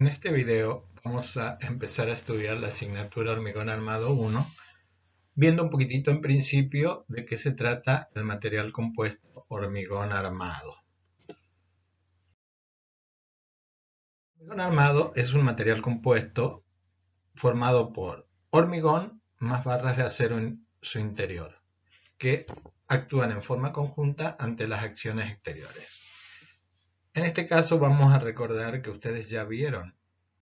En este video vamos a empezar a estudiar la asignatura Hormigón Armado 1, viendo un poquitito en principio de qué se trata el material compuesto hormigón armado. El hormigón armado es un material compuesto formado por hormigón más barras de acero en su interior, que actúan en forma conjunta ante las acciones exteriores. En este caso vamos a recordar que ustedes ya vieron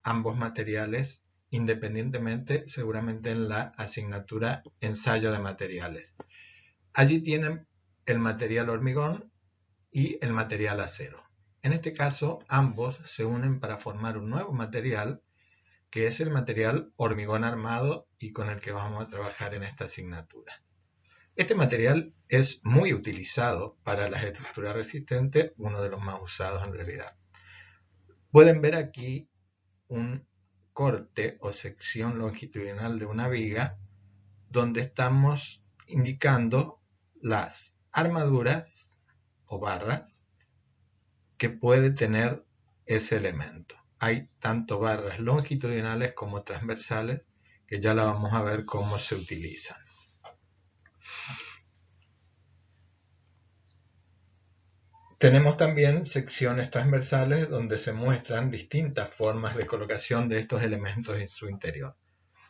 ambos materiales independientemente, seguramente en la asignatura ensayo de materiales. Allí tienen el material hormigón y el material acero. En este caso, ambos se unen para formar un nuevo material, que es el material hormigón armado y con el que vamos a trabajar en esta asignatura. Este material es muy utilizado para las estructuras resistentes, uno de los más usados en realidad. Pueden ver aquí un corte o sección longitudinal de una viga donde estamos indicando las armaduras o barras que puede tener ese elemento. Hay tanto barras longitudinales como transversales, que ya la vamos a ver cómo se utilizan. Tenemos también secciones transversales donde se muestran distintas formas de colocación de estos elementos en su interior.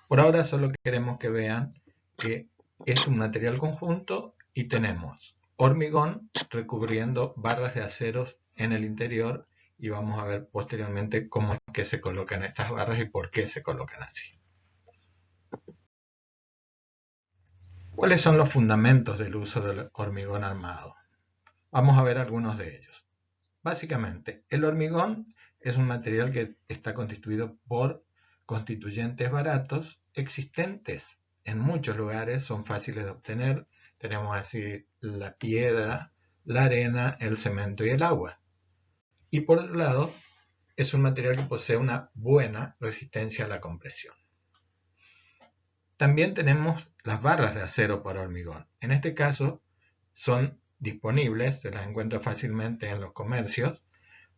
Por ahora solo queremos que vean que es un material conjunto y tenemos hormigón recubriendo barras de aceros en el interior, y vamos a ver posteriormente cómo es que se colocan estas barras y por qué se colocan así. ¿Cuáles son los fundamentos del uso del hormigón armado? Vamos a ver algunos de ellos. Básicamente, el hormigón es un material que está constituido por constituyentes baratos existentes en muchos lugares, son fáciles de obtener. Tenemos así la piedra, la arena, el cemento y el agua. Y por otro lado, es un material que posee una buena resistencia a la compresión. También tenemos las barras de acero para hormigón. En este caso son disponibles, se las encuentra fácilmente en los comercios,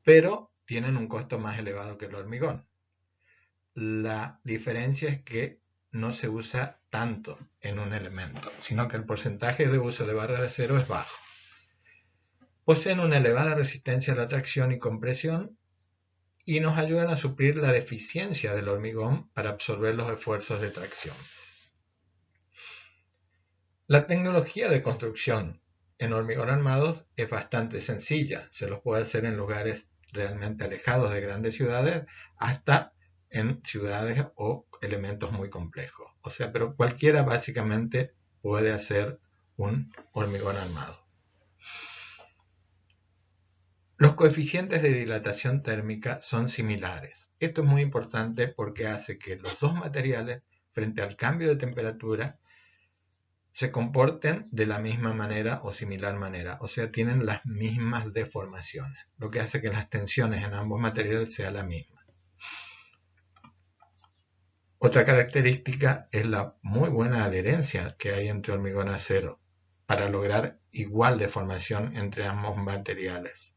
pero tienen un costo más elevado que el hormigón. La diferencia es que no se usa tanto en un elemento, sino que el porcentaje de uso de barras de acero es bajo. Poseen una elevada resistencia a la tracción y compresión y nos ayudan a suplir la deficiencia del hormigón para absorber los esfuerzos de tracción. La tecnología de construcción en hormigón armado es bastante sencilla. Se los puede hacer en lugares realmente alejados de grandes ciudades hasta en ciudades o elementos muy complejos. O sea, pero cualquiera básicamente puede hacer un hormigón armado. Los coeficientes de dilatación térmica son similares. Esto es muy importante porque hace que los dos materiales, frente al cambio de temperatura, se comporten de la misma manera o similar manera, o sea, tienen las mismas deformaciones, lo que hace que las tensiones en ambos materiales sean la misma. Otra característica es la muy buena adherencia que hay entre hormigón y acero para lograr igual deformación entre ambos materiales.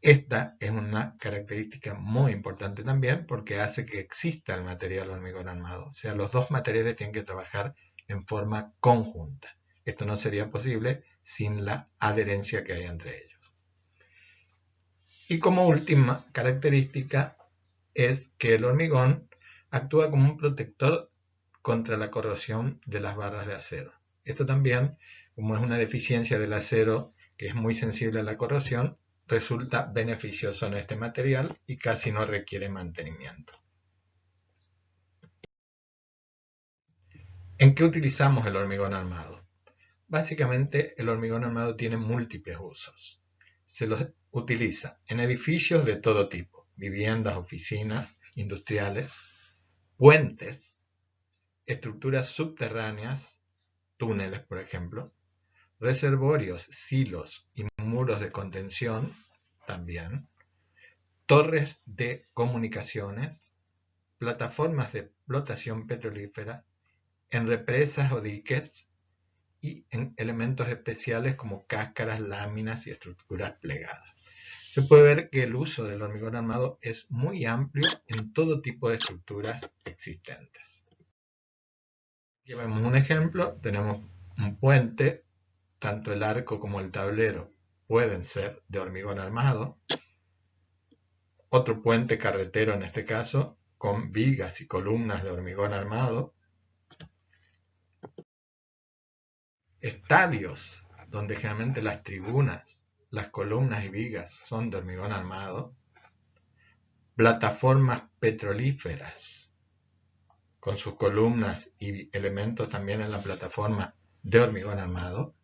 Esta es una característica muy importante también porque hace que exista el material hormigón armado, o sea, los dos materiales tienen que trabajar en forma conjunta. Esto no sería posible sin la adherencia que hay entre ellos. Y como última característica es que el hormigón actúa como un protector contra la corrosión de las barras de acero. Esto también, como es una deficiencia del acero que es muy sensible a la corrosión, resulta beneficioso en este material y casi no requiere mantenimiento. ¿En qué utilizamos el hormigón armado? Básicamente, el hormigón armado tiene múltiples usos. Se los utiliza en edificios de todo tipo, viviendas, oficinas, industriales, puentes, estructuras subterráneas, túneles, por ejemplo, reservorios, silos y muros de contención, también, torres de comunicaciones, plataformas de explotación petrolífera, en represas o diques y en elementos especiales como cáscaras, láminas y estructuras plegadas. se puede ver que el uso del hormigón armado es muy amplio en todo tipo de estructuras existentes. Aquí vemos un ejemplo, tenemos un puente, tanto el arco como el tablero pueden ser de hormigón armado, otro puente carretero en este caso, con vigas y columnas de hormigón armado, estadios donde generalmente las tribunas, las columnas y vigas son de hormigón armado, plataformas petrolíferas con sus columnas y elementos también en la plataforma de hormigón armado,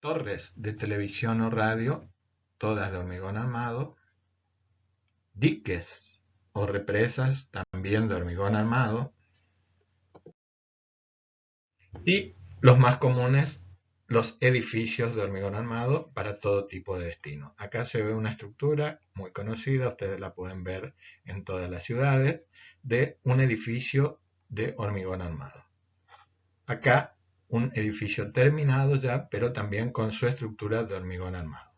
torres de televisión o radio, todas de hormigón armado, diques o represas también de hormigón armado, y los más comunes, los edificios de hormigón armado para todo tipo de destino. Acá se ve una estructura muy conocida, ustedes la pueden ver en todas las ciudades, de un edificio de hormigón armado. Acá un edificio terminado ya, pero también con su estructura de hormigón armado.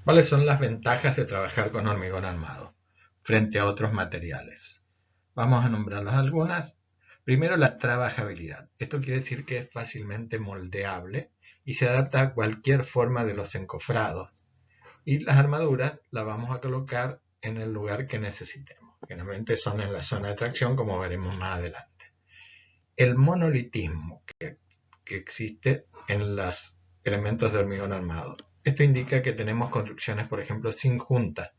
¿Cuáles son las ventajas de trabajar con hormigón armado frente a otros materiales? Vamos a nombrarlas algunas. Primero, la trabajabilidad. Esto quiere decir que es fácilmente moldeable y se adapta a cualquier forma de los encofrados. Y las armaduras las vamos a colocar en el lugar que necesitemos. Generalmente son en la zona de tracción, como veremos más adelante. El monolitismo que existe en los elementos de hormigón armado. Esto indica que tenemos construcciones, por ejemplo, sin juntas.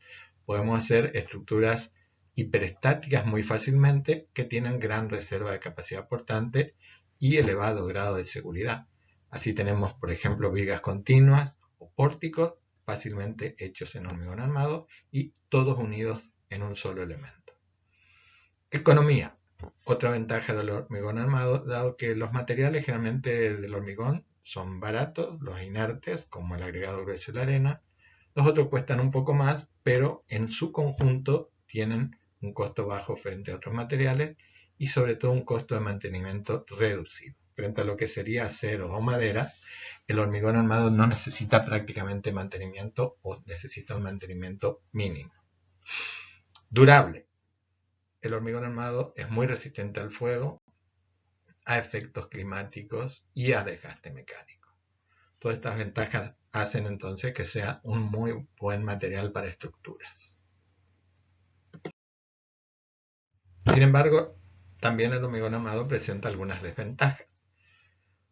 Podemos hacer estructuras hiperestáticas muy fácilmente que tienen gran reserva de capacidad portante y elevado grado de seguridad. Así tenemos, por ejemplo, vigas continuas o pórticos fácilmente hechos en hormigón armado y todos unidos en un solo elemento. Economía. Otra ventaja del hormigón armado, dado que los materiales generalmente del hormigón son baratos, los inertes, como el agregado grueso y la arena. Los otros cuestan un poco más, pero en su conjunto tienen un costo bajo frente a otros materiales y sobre todo un costo de mantenimiento reducido. Frente a lo que sería acero o madera, el hormigón armado no necesita prácticamente mantenimiento o necesita un mantenimiento mínimo. Durable. El hormigón armado es muy resistente al fuego, a efectos climáticos y a desgaste mecánico. Todas estas ventajas hacen entonces que sea un muy buen material para estructuras. Sin embargo, también el hormigón armado presenta algunas desventajas.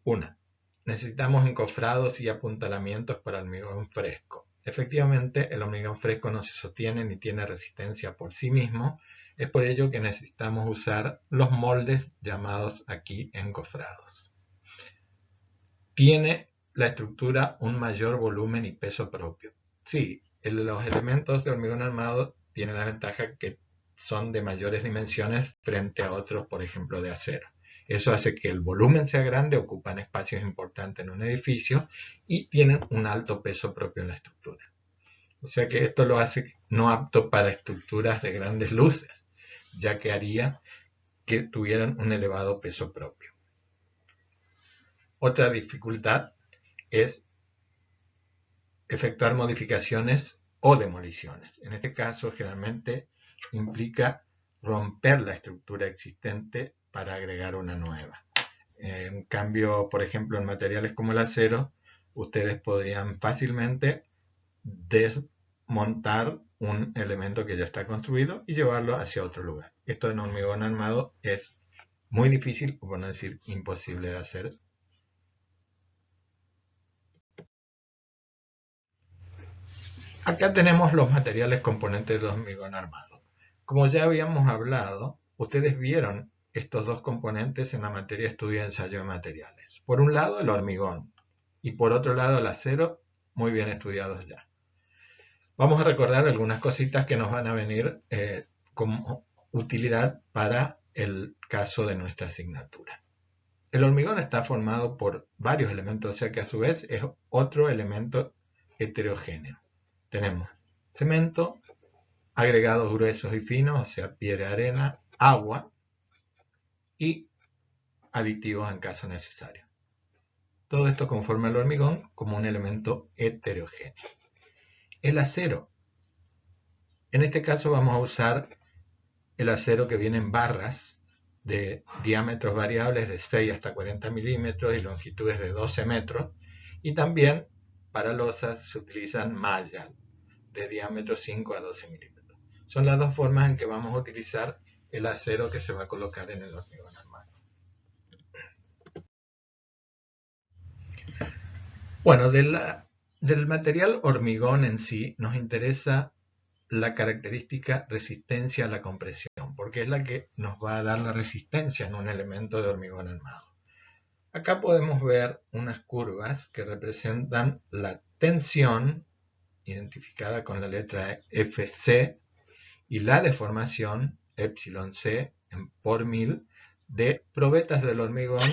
Una, necesitamos encofrados y apuntalamientos para hormigón fresco. Efectivamente, el hormigón fresco no se sostiene ni tiene resistencia por sí mismo. Es por ello que necesitamos usar los moldes llamados aquí encofrados. Tiene la estructura un mayor volumen y peso propio. Sí, los elementos de hormigón armado tienen la ventaja que son de mayores dimensiones frente a otros, por ejemplo, de acero. Eso hace que el volumen sea grande, ocupan espacios importantes en un edificio y tienen un alto peso propio en la estructura. O sea que esto lo hace no apto para estructuras de grandes luces, ya que haría que tuvieran un elevado peso propio. Otra dificultad es efectuar modificaciones o demoliciones. En este caso, generalmente implica romper la estructura existente para agregar una nueva. En cambio, por ejemplo, en materiales como el acero, ustedes podrían fácilmente desmontar un elemento que ya está construido y llevarlo hacia otro lugar. Esto en hormigón armado es muy difícil, por no decir imposible de hacer. Acá tenemos los materiales componentes del hormigón armado. Como ya habíamos hablado, ustedes vieron estos dos componentes en la materia estudio de ensayo de materiales. Por un lado el hormigón y por otro lado el acero, muy bien estudiados ya. Vamos a recordar algunas cositas que nos van a venir como utilidad para el caso de nuestra asignatura. El hormigón está formado por varios elementos, o sea que a su vez es otro elemento heterogéneo. Tenemos cemento, agregados gruesos y finos, o sea, piedra, arena, agua y aditivos en caso necesario. Todo esto conforma el hormigón como un elemento heterogéneo. El acero. En este caso vamos a usar el acero que viene en barras de diámetros variables de 6 hasta 40 milímetros y longitudes de 12 metros. Y también para losas se utilizan mallas de diámetro 5 a 12 milímetros. Son las dos formas en que vamos a utilizar el acero que se va a colocar en el hormigón armado. Bueno, del material hormigón en sí nos interesa la característica resistencia a la compresión, porque es la que nos va a dar la resistencia en un elemento de hormigón armado. Acá podemos ver unas curvas que representan la tensión, identificada con la letra Fc, y la deformación, εc, por mil, de probetas del hormigón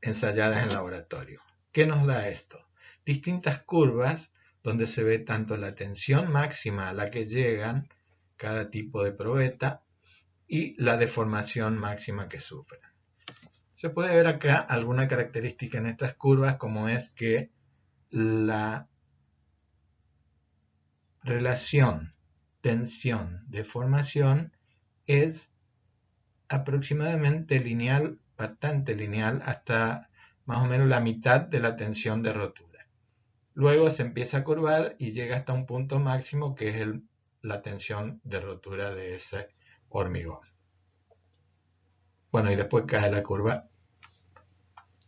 ensayadas en laboratorio. ¿Qué nos da esto? Distintas curvas donde se ve tanto la tensión máxima a la que llegan cada tipo de probeta y la deformación máxima que sufren. Se puede ver acá alguna característica en estas curvas, como es que la relación tensión-deformación es aproximadamente lineal, bastante lineal, hasta más o menos la mitad de la tensión de rotura. Luego se empieza a curvar y llega hasta un punto máximo que es la tensión de rotura de ese hormigón. Bueno, y después cae la curva.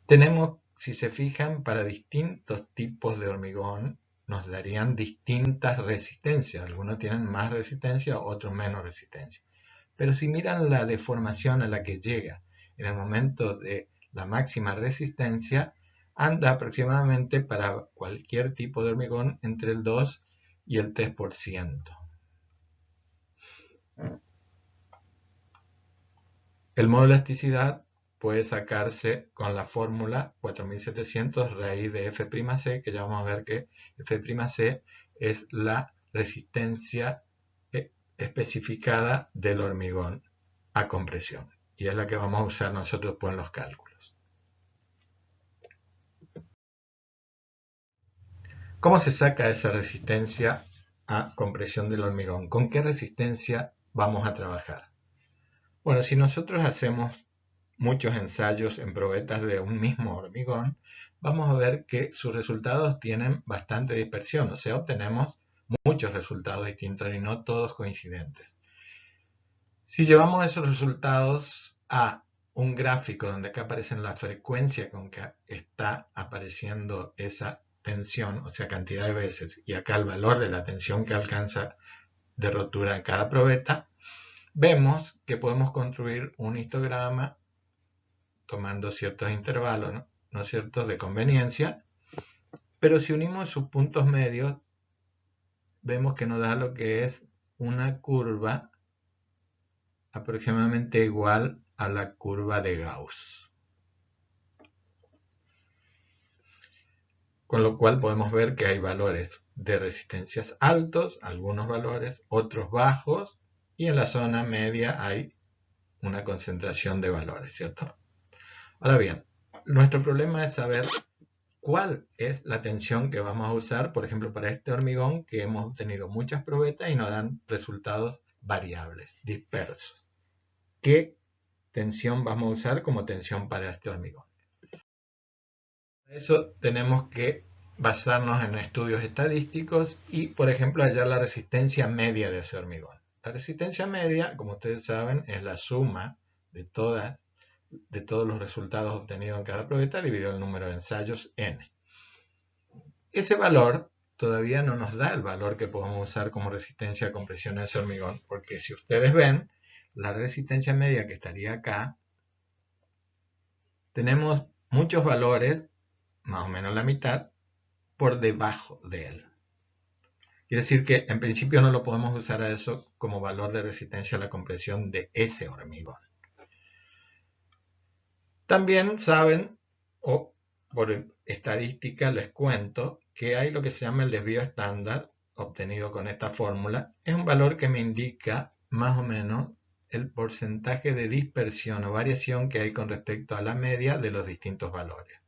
Tenemos, si se fijan, para distintos tipos de hormigón nos darían distintas resistencias. Algunos tienen más resistencia, otros menos resistencia. Pero si miran la deformación a la que llega en el momento de la máxima resistencia, anda aproximadamente para cualquier tipo de hormigón entre el 2 y el 3%. El modo de elasticidad puede sacarse con la fórmula 4700 raíz de F'C, que ya vamos a ver que F'C es la resistencia especificada del hormigón a compresión, y es la que vamos a usar nosotros en los cálculos. ¿Cómo se saca esa resistencia a compresión del hormigón? ¿Con qué resistencia vamos a trabajar? Bueno, si nosotros hacemos muchos ensayos en probetas de un mismo hormigón, vamos a ver que sus resultados tienen bastante dispersión, o sea, obtenemos muchos resultados distintos y no todos coincidentes. Si llevamos esos resultados a un gráfico donde acá aparece la frecuencia con que está apareciendo esa tensión, o sea, cantidad de veces, y acá el valor de la tensión que alcanza de rotura en cada probeta, vemos que podemos construir un histograma tomando ciertos intervalos, ¿no es cierto?, de conveniencia, pero si unimos sus puntos medios, vemos que nos da lo que es una curva aproximadamente igual a la curva de Gauss. Con lo cual podemos ver que hay valores de resistencias altos, algunos valores, otros bajos, y en la zona media hay una concentración de valores, ¿cierto? Ahora bien, nuestro problema es saber cuál es la tensión que vamos a usar, por ejemplo, para este hormigón, que hemos obtenido muchas probetas y nos dan resultados variables, dispersos. ¿Qué tensión vamos a usar como tensión para este hormigón? Para eso tenemos que basarnos en estudios estadísticos y, por ejemplo, hallar la resistencia media de ese hormigón. La resistencia media, como ustedes saben, es la suma de todos los resultados obtenidos en cada probeta dividido el número de ensayos n. Ese valor todavía no nos da el valor que podemos usar como resistencia a compresión a ese hormigón, porque si ustedes ven, la resistencia media que estaría acá, tenemos muchos valores, más o menos la mitad, por debajo de él. Quiere decir que en principio no lo podemos usar a eso como valor de resistencia a la compresión de ese hormigón. También saben, o por estadística les cuento, que hay lo que se llama el desvío estándar obtenido con esta fórmula. Es un valor que me indica más o menos el porcentaje de dispersión o variación que hay con respecto a la media de los distintos valores.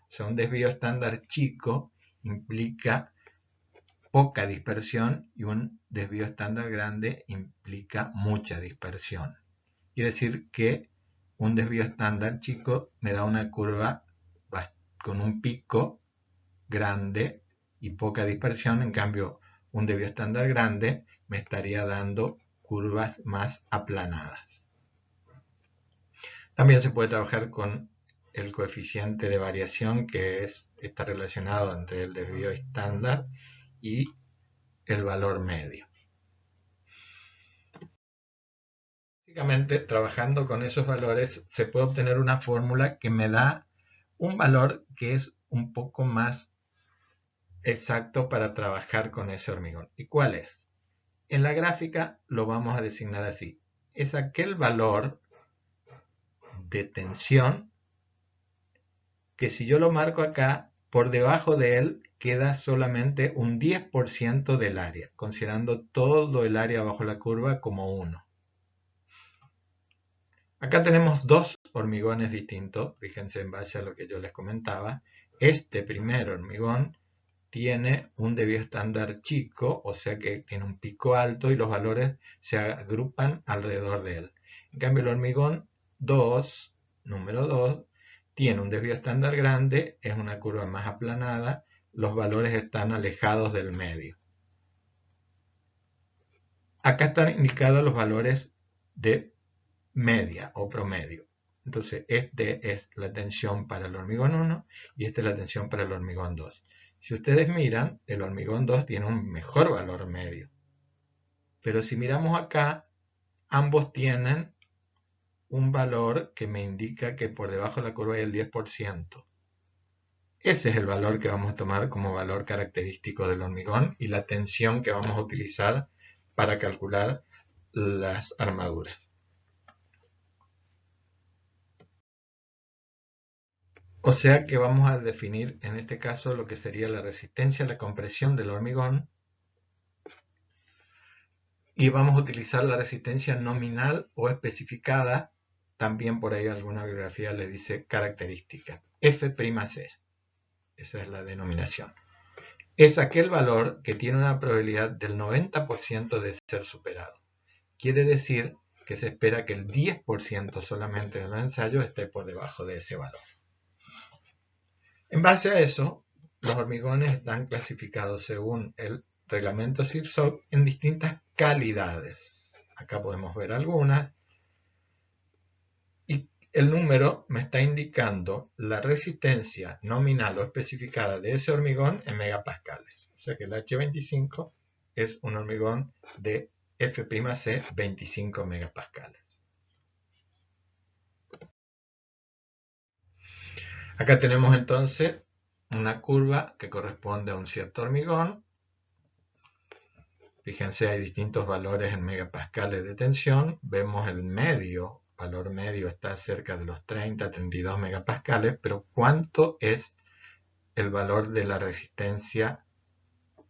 O sea, un desvío estándar chico implica poca dispersión y un desvío estándar grande implica mucha dispersión. Quiere decir que un desvío estándar chico me da una curva con un pico grande y poca dispersión, en cambio un desvío estándar grande me estaría dando curvas más aplanadas. También se puede trabajar con el coeficiente de variación que está relacionado entre el desvío estándar y el valor medio. Básicamente, trabajando con esos valores se puede obtener una fórmula que me da un valor que es un poco más exacto para trabajar con ese hormigón. ¿Y cuál es? En la gráfica lo vamos a designar así. Es aquel valor de tensión que si yo lo marco acá, por debajo de él queda solamente un 10% del área, considerando todo el área bajo la curva como 1. Acá tenemos dos hormigones distintos, fíjense en base a lo que yo les comentaba. Este primer hormigón tiene un desvío estándar chico, o sea que tiene un pico alto y los valores se agrupan alrededor de él. En cambio el hormigón 2, número 2, tiene un desvío estándar grande, es una curva más aplanada, los valores están alejados del medio. Acá están indicados los valores de media o promedio. Entonces, este es la tensión para el hormigón 1 y esta es la tensión para el hormigón 2. Si ustedes miran, el hormigón 2 tiene un mejor valor medio. Pero si miramos acá, ambos tienen un valor que me indica que por debajo de la curva hay el 10%. Ese es el valor que vamos a tomar como valor característico del hormigón y la tensión que vamos a utilizar para calcular las armaduras. O sea que vamos a definir en este caso lo que sería la resistencia a la compresión del hormigón y vamos a utilizar la resistencia nominal o especificada, también por ahí alguna bibliografía le dice característica, F'C, esa es la denominación. Es aquel valor que tiene una probabilidad del 90% de ser superado. Quiere decir que se espera que el 10% solamente de los ensayos esté por debajo de ese valor. En base a eso, los hormigones están clasificados según el reglamento SIRSOC en distintas calidades. Acá podemos ver algunas. Y el número me está indicando la resistencia nominal o especificada de ese hormigón en megapascales. O sea que el H25 es un hormigón de F'C 25 megapascales. Acá tenemos entonces una curva que corresponde a un cierto hormigón. Fíjense, hay distintos valores en megapascales de tensión. Vemos el medio, valor medio está cerca de los 30, 32 megapascales, pero ¿cuánto es el valor de la resistencia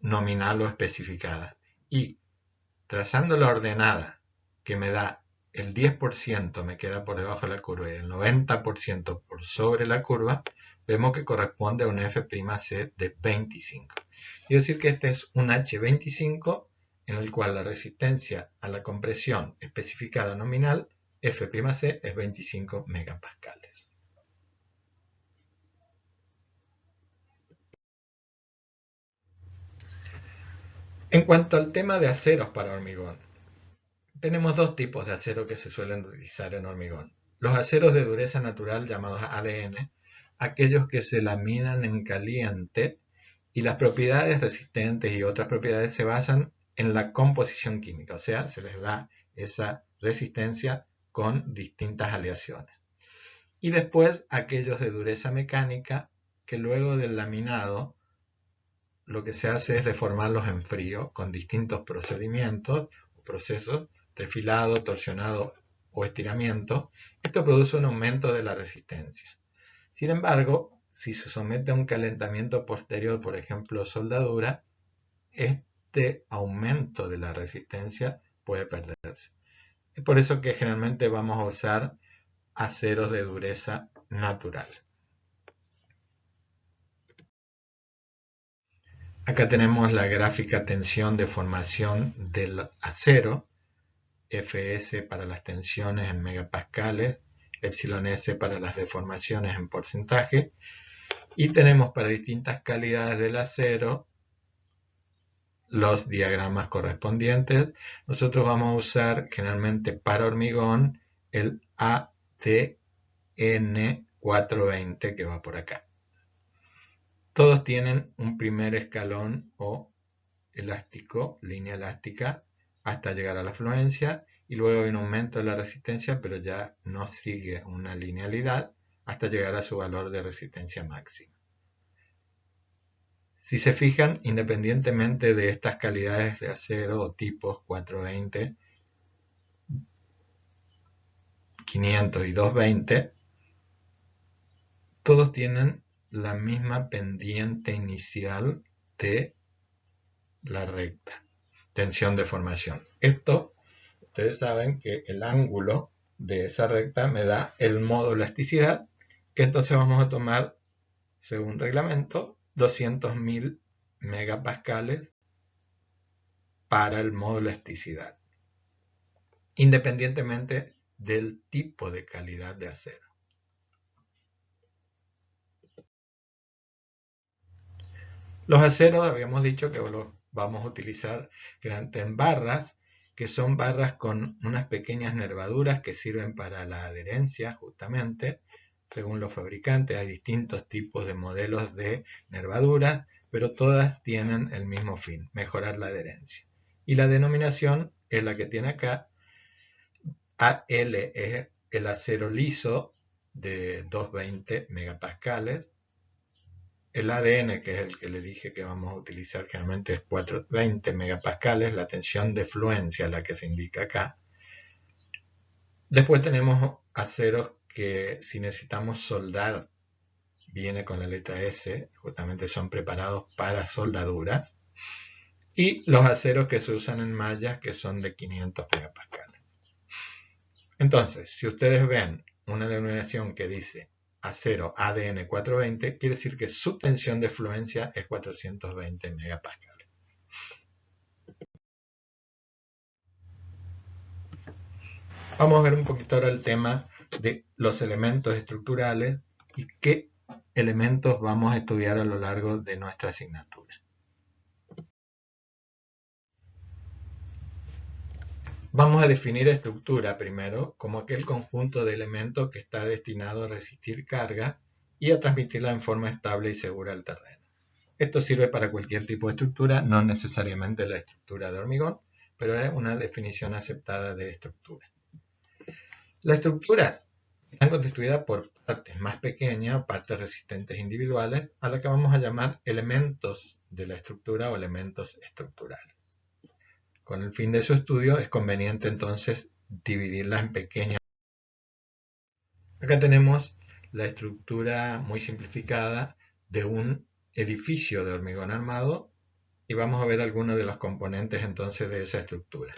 nominal o especificada? Y trazando la ordenada que me da el 10% me queda por debajo de la curva y el 90% por sobre la curva, vemos que corresponde a un F'C de 25. Quiere decir que este es un H25 en el cual la resistencia a la compresión especificada nominal, F'C, es 25 megapascales. En cuanto al tema de aceros para hormigón, tenemos dos tipos de acero que se suelen utilizar en hormigón. Los aceros de dureza natural llamados ADN, aquellos que se laminan en caliente y las propiedades resistentes y otras propiedades se basan en la composición química, o sea, se les da esa resistencia con distintas aleaciones. Y después aquellos de dureza mecánica que luego del laminado lo que se hace es deformarlos en frío con distintos procedimientos o procesos, refilado, torsionado o estiramiento. Esto produce un aumento de la resistencia. Sin embargo, si se somete a un calentamiento posterior, por ejemplo soldadura, este aumento de la resistencia puede perderse. Es por eso que generalmente vamos a usar aceros de dureza natural. Acá tenemos la gráfica tensión de formación del acero, Fs para las tensiones en megapascales, epsilon S para las deformaciones en porcentaje, y tenemos para distintas calidades del acero los diagramas correspondientes. Nosotros vamos a usar generalmente para hormigón el ATN420 que va por acá. Todos tienen un primer escalón o elástico, línea elástica, hasta llegar a la fluencia, y luego hay un aumento de la resistencia, pero ya no sigue una linealidad hasta llegar a su valor de resistencia máxima. Si se fijan, independientemente de estas calidades de acero o tipos 420, 500 y 220, todos tienen la misma pendiente inicial de la recta, tensión de formación. Esto, ustedes saben que el ángulo de esa recta me da el modo elasticidad, que entonces vamos a tomar, según reglamento, 200.000 megapascales para el modo elasticidad, independientemente del tipo de calidad de acero. Los aceros habíamos dicho que los vamos a utilizar en barras, que son barras con unas pequeñas nervaduras que sirven para la adherencia justamente. Según los fabricantes hay distintos tipos de modelos de nervaduras, pero todas tienen el mismo fin, mejorar la adherencia. Y la denominación es la que tiene acá. AL es el acero liso de 220 megapascales. El ADN, que es el que le dije que vamos a utilizar generalmente, es 420 megapascales, la tensión de fluencia, la que se indica acá. Después tenemos aceros que si necesitamos soldar, viene con la letra S, justamente son preparados para soldaduras. Y los aceros que se usan en mallas, que son de 500 megapascales. Entonces, si ustedes ven una denominación que dice acero ADN 420, quiere decir que su tensión de fluencia es 420 megapascales. Vamos a ver un poquito ahora el tema de los elementos estructurales y qué elementos vamos a estudiar a lo largo de nuestra asignatura. Vamos a definir estructura primero como aquel conjunto de elementos que está destinado a resistir carga y a transmitirla en forma estable y segura al terreno. Esto sirve para cualquier tipo de estructura, no necesariamente la estructura de hormigón, pero es una definición aceptada de estructura. Las estructuras están constituidas por partes más pequeñas, partes resistentes individuales, a las que vamos a llamar elementos de la estructura o elementos estructurales. Con el fin de su estudio es conveniente entonces dividirlas en pequeñas. Acá tenemos la estructura muy simplificada de un edificio de hormigón armado y vamos a ver algunos de los componentes entonces de esa estructura.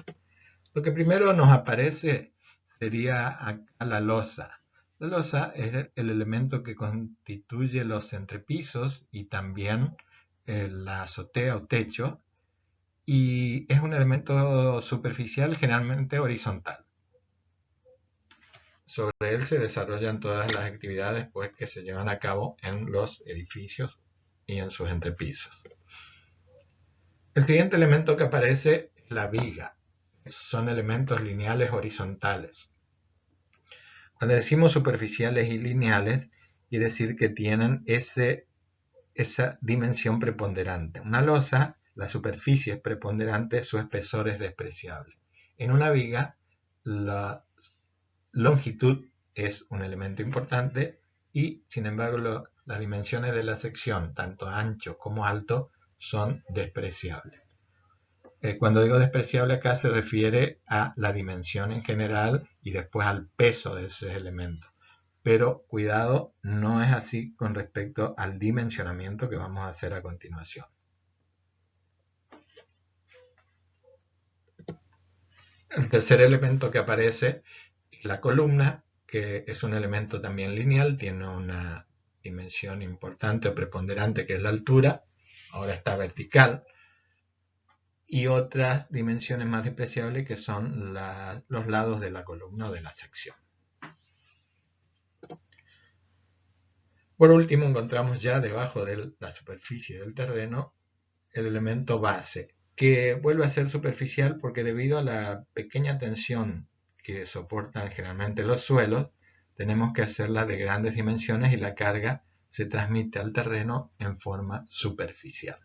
Lo que primero nos aparece sería acá la losa. La losa es el elemento que constituye los entrepisos y también la azotea o techo, y es un elemento superficial generalmente horizontal. Sobre él se desarrollan todas las actividades pues, que se llevan a cabo en los edificios y en sus entrepisos. El siguiente elemento que aparece es la viga. Son elementos lineales horizontales. Cuando decimos superficiales y lineales, quiere decir que tienen esa dimensión preponderante. Una losa, la superficie es preponderante, su espesor es despreciable. En una viga, la longitud es un elemento importante y, sin embargo, las dimensiones de la sección, tanto ancho como alto, son despreciables. Cuando digo despreciable acá se refiere a la dimensión en general y después al peso de ese elemento. Pero cuidado, no es así con respecto al dimensionamiento que vamos a hacer a continuación. El tercer elemento que aparece es la columna, que es un elemento también lineal, tiene una dimensión importante o preponderante que es la altura, ahora está vertical, y otras dimensiones más despreciables que son los lados de la columna o de la sección. Por último, encontramos ya debajo de la superficie del terreno el elemento base, que vuelve a ser superficial porque debido a la pequeña tensión que soportan generalmente los suelos, tenemos que hacerla de grandes dimensiones y la carga se transmite al terreno en forma superficial.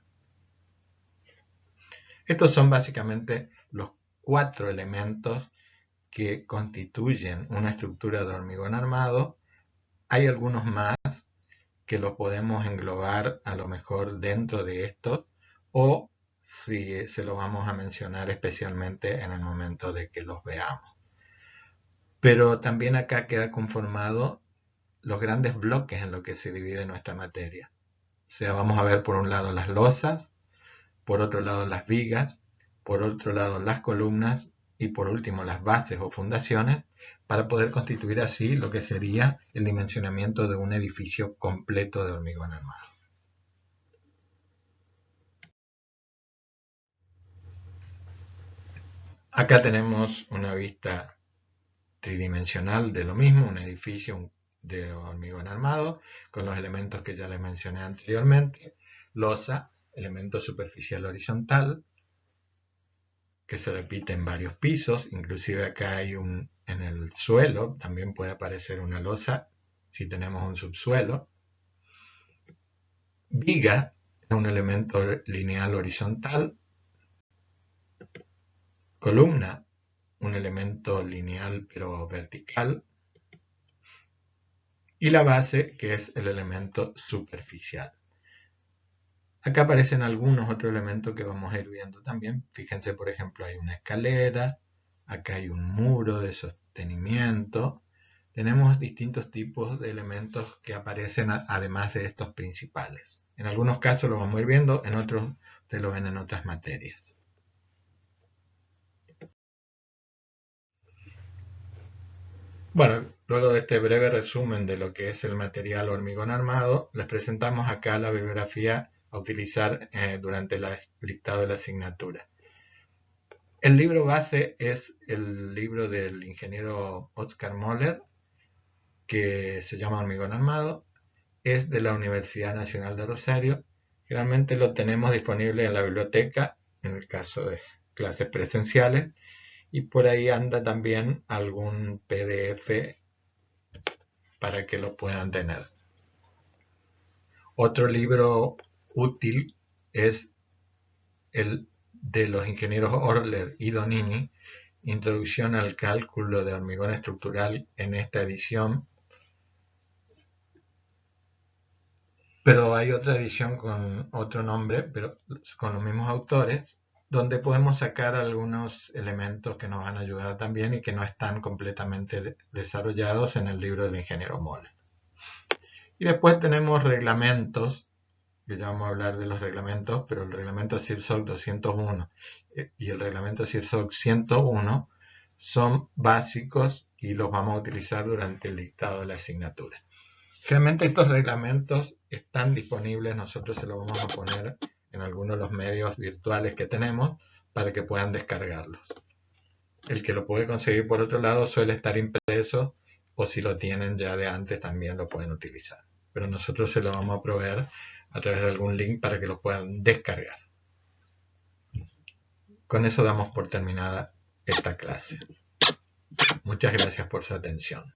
Estos son básicamente los 4 elementos que constituyen una estructura de hormigón armado. Hay algunos más que los podemos englobar a lo mejor dentro de estos, o si se lo vamos a mencionar especialmente en el momento de que los veamos. Pero también acá queda conformado los grandes bloques en los que se divide nuestra materia. O sea, vamos a ver por un lado las losas, por otro lado las vigas, por otro lado las columnas y por último las bases o fundaciones, para poder constituir así lo que sería el dimensionamiento de un edificio completo de hormigón armado. Acá tenemos una vista tridimensional de lo mismo, un edificio de hormigón armado, con los elementos que ya les mencioné anteriormente. Losa, elemento superficial horizontal, que se repite en varios pisos, inclusive acá hay en el suelo, también puede aparecer una losa si tenemos un subsuelo. Viga es un elemento lineal horizontal. Columna, un elemento lineal pero vertical. Y la base, que es el elemento superficial. Acá aparecen algunos otros elementos que vamos a ir viendo también. Fíjense, por ejemplo, hay una escalera, acá hay un muro de sostenimiento. Tenemos distintos tipos de elementos que aparecen además de estos principales. En algunos casos lo vamos a ir viendo, en otros ustedes lo ven en otras materias. Bueno, luego de este breve resumen de lo que es el material hormigón armado, les presentamos acá la bibliografía a utilizar durante el dictado de la asignatura. El libro base es el libro del ingeniero Oskar Moller, que se llama Hormigón Armado. Es de la Universidad Nacional de Rosario. Generalmente lo tenemos disponible en la biblioteca, en el caso de clases presenciales, y por ahí anda también algún PDF para que lo puedan tener. Otro libro útil es el de los ingenieros Orler y Donini, Introducción al cálculo de hormigón estructural, en esta edición. Pero hay otra edición con otro nombre, pero con los mismos autores, donde podemos sacar algunos elementos que nos van a ayudar también y que no están completamente desarrollados en el libro del ingeniero Moller. Y después tenemos reglamentos, que ya vamos a hablar de los reglamentos, pero el reglamento CIRSOC 201 y el reglamento CIRSOC 101 son básicos y los vamos a utilizar durante el dictado de la asignatura. Realmente estos reglamentos están disponibles, nosotros se los vamos a poner en algunos de los medios virtuales que tenemos para que puedan descargarlos. El que lo puede conseguir por otro lado suele estar impreso, o si lo tienen ya de antes también lo pueden utilizar. Pero nosotros se lo vamos a proveer a través de algún link para que lo puedan descargar. Con eso damos por terminada esta clase. Muchas gracias por su atención.